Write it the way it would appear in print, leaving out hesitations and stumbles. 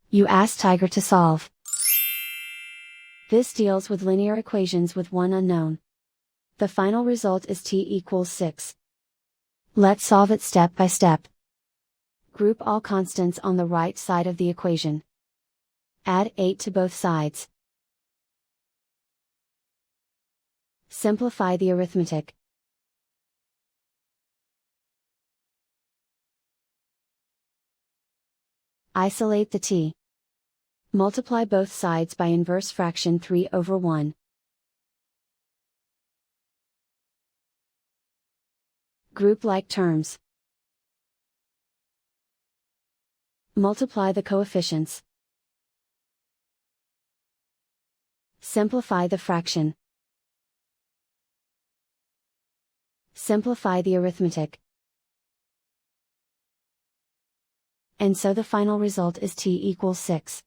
You ask Tiger to solve. This deals with linear equations with one unknown. The final result is t equals 6. Let's solve it step by step. Group all constants on the right side of the equation. Add 8 to both sides. Simplify the arithmetic. Isolate the t. Multiply both sides by inverse fraction 3/1. Group like terms. Multiply the coefficients. Simplify the fraction. Simplify the arithmetic. And so the final result is t equals 6.